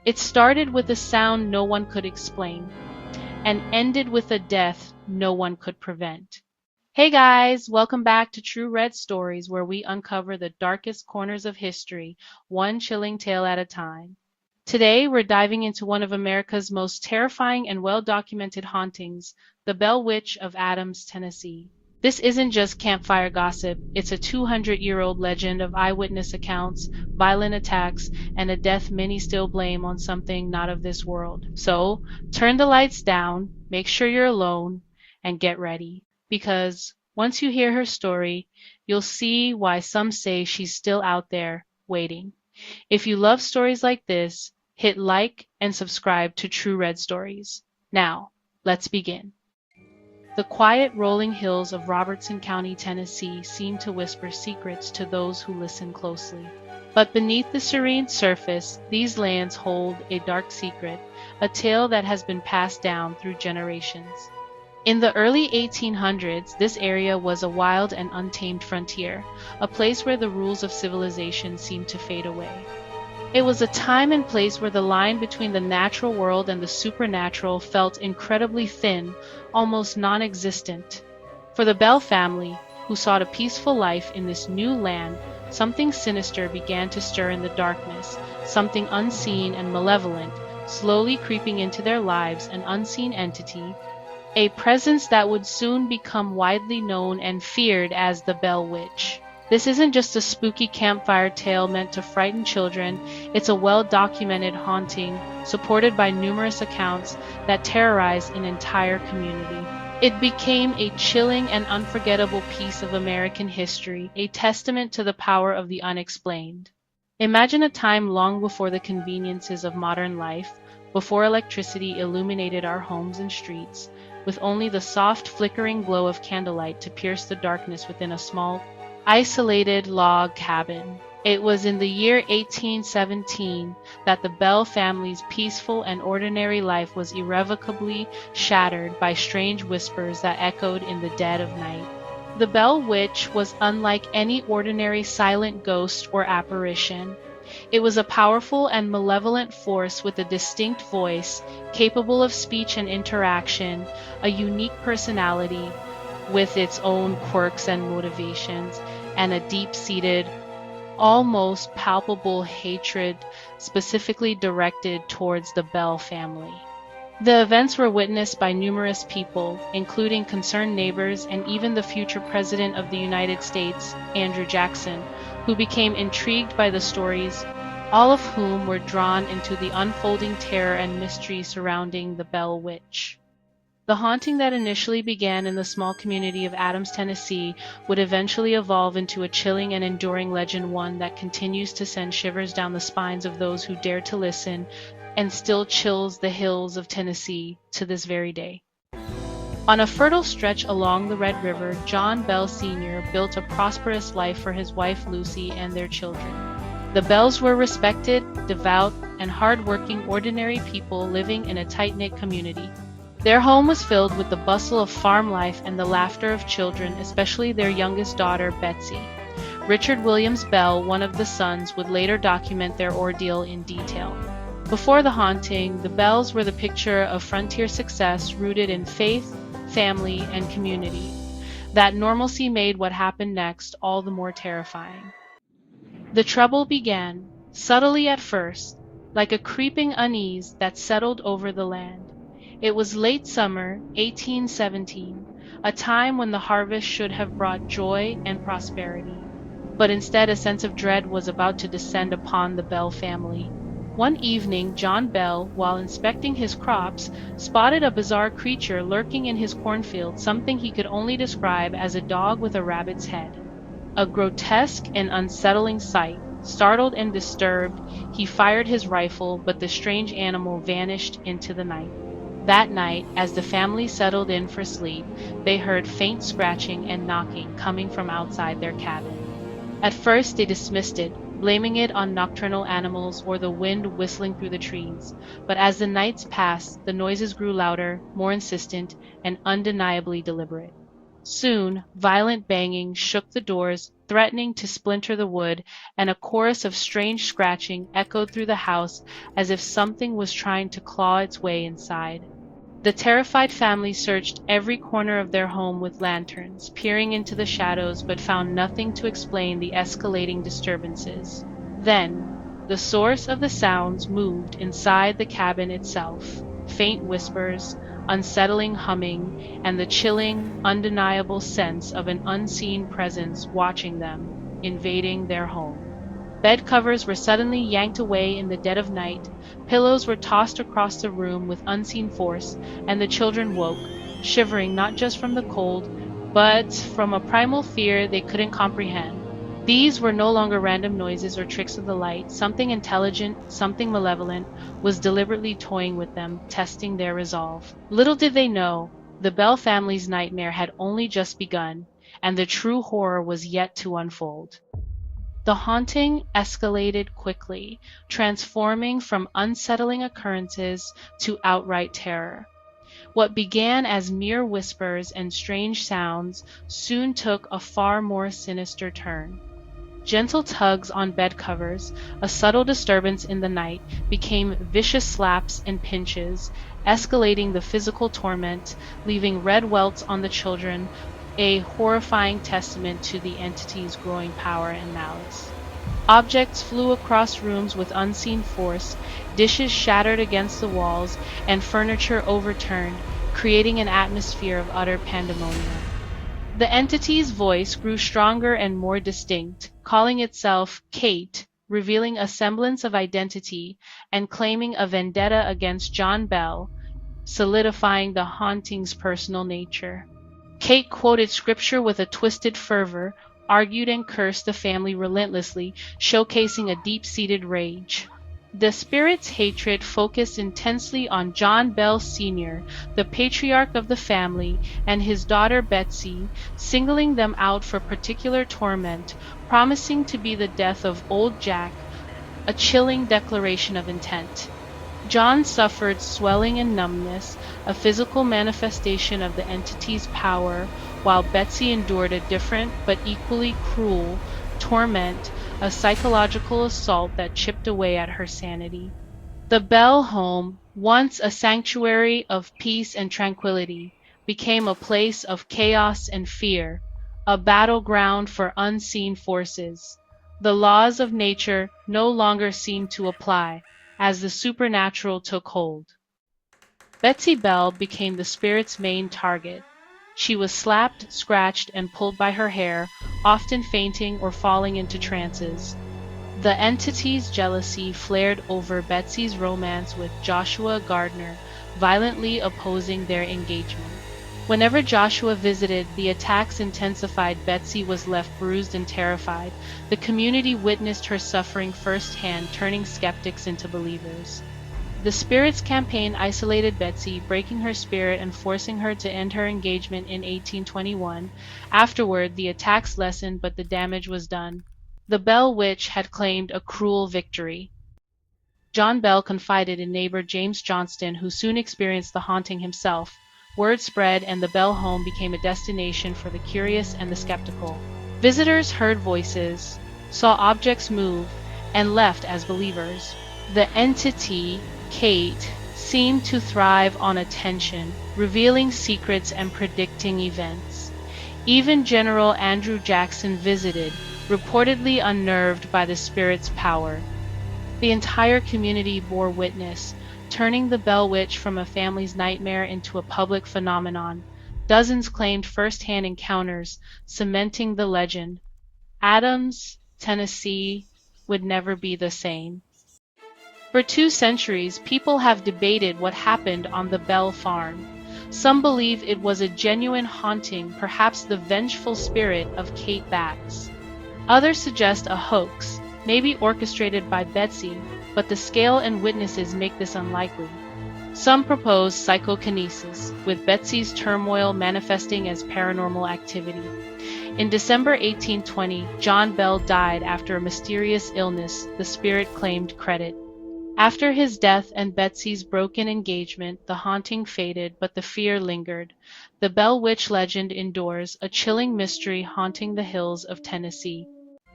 It started with a sound no one could explain, and ended with a death no one could prevent. Hey guys, welcome back to True Red Stories, where we uncover the darkest corners of history, one chilling tale at a time. Today, we're diving into one of America's most terrifying and well documented hauntings, the Bell Witch of Adams, Tennessee. This isn't just campfire gossip, it's a 200-year-old legend of eyewitness accounts, violent attacks, and a death many still blame on something not of this world. So, turn the lights down, make sure you're alone, and get ready. Because once you hear her story, you'll see why some say she's still out there, waiting. If you love stories like this, hit like and subscribe to True Red Stories. Now, let's begin. The quiet rolling hills of Robertson County, Tennessee seem to whisper secrets to those who listen closely. But beneath the serene surface, these lands hold a dark secret, a tale that has been passed down through generations. In the early 1800s, this area was a wild and untamed frontier, a place where the rules of civilization seemed to fade away. It was a time and place where the line between the natural world and the supernatural felt incredibly thin, almost non-existent. For the Bell family, who sought a peaceful life in this new land, something sinister began to stir in the darkness, something unseen and malevolent, slowly creeping into their lives, an unseen entity, a presence that would soon become widely known and feared as the Bell Witch. This isn't just a spooky campfire tale meant to frighten children, it's a well-documented haunting, supported by numerous accounts that terrorize an entire community. It became a chilling and unforgettable piece of American history, a testament to the power of the unexplained. Imagine a time long before the conveniences of modern life, before electricity illuminated our homes and streets, with only the soft flickering glow of candlelight to pierce the darkness within a small, isolated log cabin. It was in the year 1817 that the Bell family's peaceful and ordinary life was irrevocably shattered by strange whispers that echoed in the dead of night. The Bell Witch was unlike any ordinary silent ghost or apparition. It was a powerful and malevolent force with a distinct voice, capable of speech and interaction, a unique personality with its own quirks and motivations, and a deep-seated, almost palpable hatred specifically directed towards the Bell family. The events were witnessed by numerous people, including concerned neighbors and even the future President of the United States, Andrew Jackson, who became intrigued by the stories, all of whom were drawn into the unfolding terror and mystery surrounding the Bell Witch. The haunting that initially began in the small community of Adams, Tennessee, would eventually evolve into a chilling and enduring legend, one that continues to send shivers down the spines of those who dare to listen and still chills the hills of Tennessee to this very day. On a fertile stretch along the Red River, John Bell Sr. built a prosperous life for his wife Lucy and their children. The Bells were respected, devout, and hard-working ordinary people living in a tight-knit community. Their home was filled with the bustle of farm life and the laughter of children, especially their youngest daughter, Betsy. Richard Williams Bell, one of the sons, would later document their ordeal in detail. Before the haunting, the Bells were the picture of frontier success rooted in faith, family, and community. That normalcy made what happened next all the more terrifying. The trouble began, subtly at first, like a creeping unease that settled over the land. It was late summer, 1817, a time when the harvest should have brought joy and prosperity. But instead, a sense of dread was about to descend upon the Bell family. One evening, John Bell, while inspecting his crops, spotted a bizarre creature lurking in his cornfield, something he could only describe as a dog with a rabbit's head. A grotesque and unsettling sight. Startled and disturbed, he fired his rifle, but the strange animal vanished into the night. That night, as the family settled in for sleep, they heard faint scratching and knocking coming from outside their cabin. At first, they dismissed it, blaming it on nocturnal animals or the wind whistling through the trees. But as the nights passed, the noises grew louder, more insistent, and undeniably deliberate. Soon, violent banging shook the doors, threatening to splinter the wood, and a chorus of strange scratching echoed through the house as if something was trying to claw its way inside. The terrified family searched every corner of their home with lanterns, peering into the shadows, but found nothing to explain the escalating disturbances. Then, the source of the sounds moved inside the cabin itself. Faint whispers, unsettling humming, and the chilling, undeniable sense of an unseen presence watching them, invading their home. Bed covers were suddenly yanked away in the dead of night, pillows were tossed across the room with unseen force, and the children woke, shivering not just from the cold, but from a primal fear they couldn't comprehend. These were no longer random noises or tricks of the light. Something intelligent, something malevolent, was deliberately toying with them, testing their resolve. Little did they know, the Bell family's nightmare had only just begun, and the true horror was yet to unfold. The haunting escalated quickly, transforming from unsettling occurrences to outright terror. What began as mere whispers and strange sounds soon took a far more sinister turn. Gentle tugs on bed covers, a subtle disturbance in the night, became vicious slaps and pinches, escalating the physical torment, leaving red welts on the children, a horrifying testament to the entity's growing power and malice. Objects flew across rooms with unseen force, dishes shattered against the walls, and furniture overturned, creating an atmosphere of utter pandemonium. The entity's voice grew stronger and more distinct, calling itself Kate, revealing a semblance of identity, and claiming a vendetta against John Bell, solidifying the haunting's personal nature. Kate quoted scripture with a twisted fervor, argued and cursed the family relentlessly, showcasing a deep-seated rage. The spirit's hatred focused intensely on John Bell Sr., the patriarch of the family, and his daughter Betsy, singling them out for particular torment, promising to be the death of old Jack, a chilling declaration of intent. John suffered swelling and numbness, a physical manifestation of the entity's power, while Betsy endured a different but equally cruel torment, a psychological assault that chipped away at her sanity. The Bell home, once a sanctuary of peace and tranquility, became a place of chaos and fear, a battleground for unseen forces. The laws of nature no longer seemed to apply, as the supernatural took hold. Betsy Bell became the spirit's main target. She was slapped, scratched, and pulled by her hair, often fainting or falling into trances. The entity's jealousy flared over Betsy's romance with Joshua Gardner, violently opposing their engagement. Whenever Joshua visited, the attacks intensified. Betsy was left bruised and terrified. The community witnessed her suffering firsthand, turning skeptics into believers. The spirit's campaign isolated Betsy, breaking her spirit and forcing her to end her engagement in 1821. Afterward, the attacks lessened, but the damage was done. The Bell Witch had claimed a cruel victory. John Bell confided in neighbor James Johnston, who soon experienced the haunting himself. Word spread, and the Bell home became a destination for the curious and the skeptical. Visitors heard voices, saw objects move, and left as believers. The entity, Kate, seemed to thrive on attention, revealing secrets and predicting events. Even General Andrew Jackson visited, reportedly unnerved by the spirit's power. The entire community bore witness, turning the Bell Witch from a family's nightmare into a public phenomenon. Dozens claimed first-hand encounters, cementing the legend. Adams, Tennessee, would never be the same. For 2 centuries, people have debated what happened on the Bell farm. Some believe it was a genuine haunting, perhaps the vengeful spirit of Kate Bax. Others suggest a hoax, maybe orchestrated by Betsy, but the scale and witnesses make this unlikely. Some propose psychokinesis, with Betsy's turmoil manifesting as paranormal activity. In December 1820, John Bell died after a mysterious illness. The spirit claimed credit. After his death and Betsy's broken engagement, the haunting faded, but the fear lingered. The Bell Witch legend endures, a chilling mystery haunting the hills of Tennessee.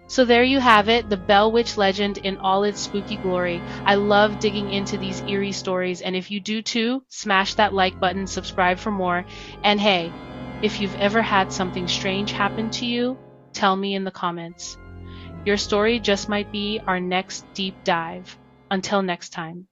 So there you have it, the Bell Witch legend in all its spooky glory. I love digging into these eerie stories, and if you do too, smash that like button, subscribe for more. And hey, if you've ever had something strange happen to you, tell me in the comments. Your story just might be our next deep dive. Until next time.